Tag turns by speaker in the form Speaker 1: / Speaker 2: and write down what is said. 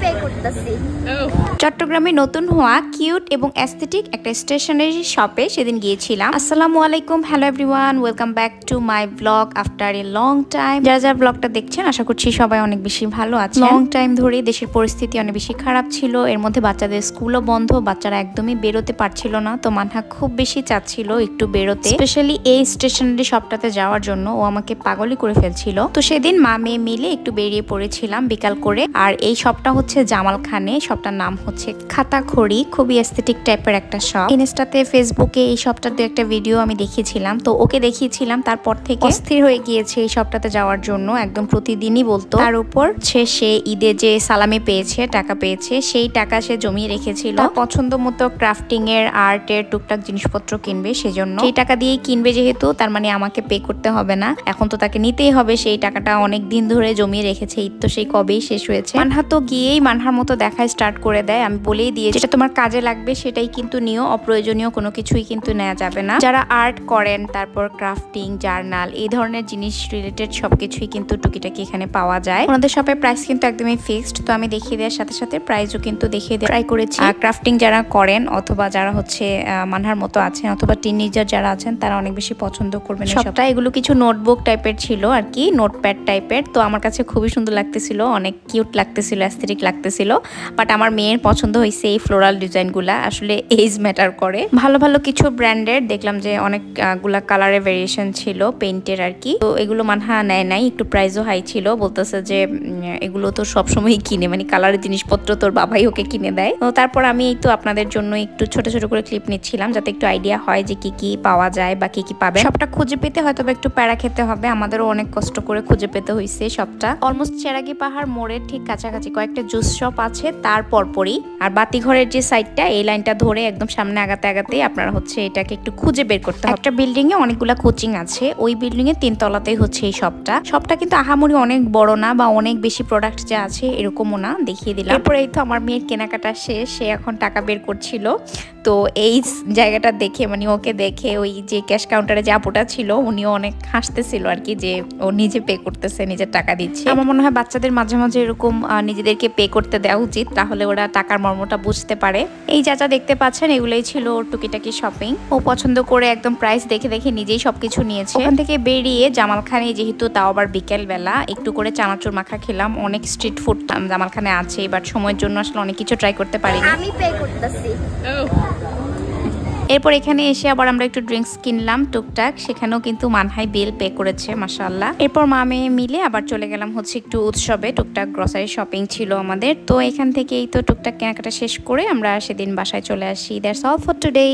Speaker 1: Pay করতেছি।
Speaker 2: চট্টগ্রামে নতুন হওয়া কিউট এবং অ্যাস্থেটিক একটা স্টেশনারি শপে সেদিন গিয়েছিলাম। আসসালামু আলাইকুম, hello everyone, welcome back to my blog after a long time. যারা যারা ব্লগটা দেখছেন আশা করছি সবাই অনেক বেশি ভালো আছে। লং টাইম ধরে দেশের পরিস্থিতি অনেক বেশি খারাপ ছিল, এর মধ্যে বাচ্চাদের স্কুলও বন্ধ, বাচ্চারা একদমই বেরোতে পারছিল না। তো মানহা খুব বেশি চাচ্ছিল একটু বেরোতে, স্পেশালি এই স্টেশনারি শপটাতে যাওয়ার জন্য। ও আমাকে পাগলই করে ফেলছিল। তো সেদিন মা মেয়ে মিলে একটু বেরিয়ে পড়েছিলাম বিকাল করে। আর এই শপটা হচ্ছে জামাল খানে, শপটার নাম হচ্ছে খাতা খড়ি, খুবই এস্থেটিক টাইপের একটা শপ। ইনস্টাতে ফেসবুকে এই শপটার দু একটা ভিডিও আমি দেখিয়েছিলাম, তো ওকে দেখিয়েছিলাম, তারপর থেকে অস্থির হয়ে গিয়েছে এই শপটাতে যাওয়ার জন্য। একদম প্রতিদিনই বলতো। তার উপর সে ঈদে যে সালামি পেয়েছে, টাকা পেয়েছে, সেই টাকা সে জমিয়ে রেখেছিল পছন্দ মতো ক্রাফটিং এর, আর্টের টুকটাক জিনিসপত্র কিনবে। সেজন্য সেই টাকা দিয়েই কিনবে, যেহেতু তার মানে আমাকে পে করতে হবে না, এখন তো তাকে নিতেই হবে। সেই টাকাটা অনেক দিন ধরে জমিয়ে রেখেছে, ঈদ তো সেই কবেই শেষ হয়েছে। মানহা তো গিয়েই মানহার মতো দেখা স্টার্ট করে দেয়। আমি বলেই দিয়ে যেটা তোমার কাজে লাগবে সেটাই কিন্তু নিও, অপ্রয়োজনীয় কোনো কিছুই কিন্তু নেওয়া যাবে না। যারা আর্ট করেন, তারপর ক্রাফটিং, জার্নাল, এই ধরনের জিনিস রিলেটেড সবকিছুই কিন্তু টুকিটাকি এখানে পাওয়া যায়। ওনাদের শপের প্রাইস কিন্তু একদমই ফিক্সড। তো আমি দেখিয়ে দেওয়ার সাথে সাথে প্রাইসও কিন্তু দেখিয়ে দেওয়া ট্রাই করেছি। ক্রাফটিং যারা করেন অথবা যারা হচ্ছে মানহার মতো আছেন অথবা টিনেজার যারা আছেন, তারা অনেক বেশি পছন্দ করবেন সবটা। এগুলো কিছু নোটবুক টাইপের ছিল আর কি, নোটপ্যাড টাইপের। তো আমার কাছে খুবই সুন্দর লাগতেছিল, অনেক কিউট লাগতেছিল, অ্যাস্থেটিক লাগতেছিল। বাট আমার মেয়ের পছন্দ হয়েছে এই ফ্লোরাল ডিজাইনগুলা। আসলে এজ ম্যাটার করে। ভালো ভালো কিছু ব্র্যান্ডের দেখলাম যে অনেকগুলা কালারের ভেরিয়েশন ছিল পেইন্টের আর কি। তো এগুলো মানহা নেয় নাই, একটু প্রাইসও হাই ছিল। বলতেছে যে এগুলো তো সবসময় কিনে, মানে কালারের জিনিসপত্র তোর বাবাই ওকে কিনে দেয়। তো তারপর আমি এই তো আপনাদের জন্য একটু ছোট ছোট করে ক্লিপ নিচ্ছিলাম, যাতে একটু আইডিয়া হয় যে কি কি পাওয়া যায় বা কি কি পাবে। সবটা খুঁজে পেতে হয়তো একটু প্যারা খেতে হবে, আমাদেরও অনেক কষ্ট করে খুঁজে পেতে হয়েছে সবটা। অলমোস্ট চেরাগি পাহাড় মোড়ের ঠিক কাছাকাছি কয়েকটা জুস শপ আছে, তার পরপরই। আর বাতিঘরের যে সাইডটা, এই লাইনটা ধরে একদম সামনে আগাতে আগাতে আপনারা হচ্ছে এটাকে একটু খুঁজে বের করতে হবে। একটা বিল্ডিং এ অনেকগুলা কোচিং আছে, ওই বিল্ডিং এর 3 তলাতেই হচ্ছে এই শপটা কিন্তু আহামরি অনেক বড় না বা অনেক বেশি প্রোডাক্ট যে আছে এরকমও না, দেখিয়ে দিলাম। এরপর এই তো আমার মেয়ের কেনাকাটা শেষ, সে এখন টাকা বের করছিল। তো এই জায়গাটা দেখে, মানে ওকে দেখে ওই যে ক্যাশ কাউন্টারে যে আপুটা ছিল, উনিও অনেক হাসতেছিল আর কি, যে ও নিজে পে করতেছে, নিজের টাকা দিচ্ছে। আমার মনে হয় বাচ্চাদের মাঝে মাঝে এরকম নিজেদেরকে পে করতে দেওয়া উচিত, তাহলে ওরা টাকার মর্মটা বুঝতে পারে। এই যা দেখতে পাচ্ছেন এগুলোই ছিল ওর টুকিটাকি শপিং। ও পছন্দ করে একদম প্রাইস দেখে দেখে নিজেই সবকিছু নিয়েছে। ওখান থেকে বেরিয়ে জামালখানে, যেহেতু তাও আবার বিকেল বেলা, একটু করে চানাচুর মাখা খেলাম। অনেক স্ট্রিট ফুড জামালখানে আছে, বাট সময়ের জন্য আসলে অনেক কিছু ট্রাই করতে পারিনি।
Speaker 1: আমি পে করতেছি।
Speaker 2: এরপর এখানে এসে আবার আমরা একটু ড্রিঙ্কস কিনলাম টুকটাক, সেখানেও কিন্তু মানহাই বিল পে করেছে, মাশাআল্লাহ। এরপর মা মেয়ে মিলে আবার চলে গেলাম হচ্ছে একটু উৎসবে, টুকটাক গ্রসারি শপিং ছিল আমাদের। তো এখান থেকে এই তো টুকটাক কেনাকাটা শেষ করে আমরা সেদিন বাসায় চলে আসি। That's all for today.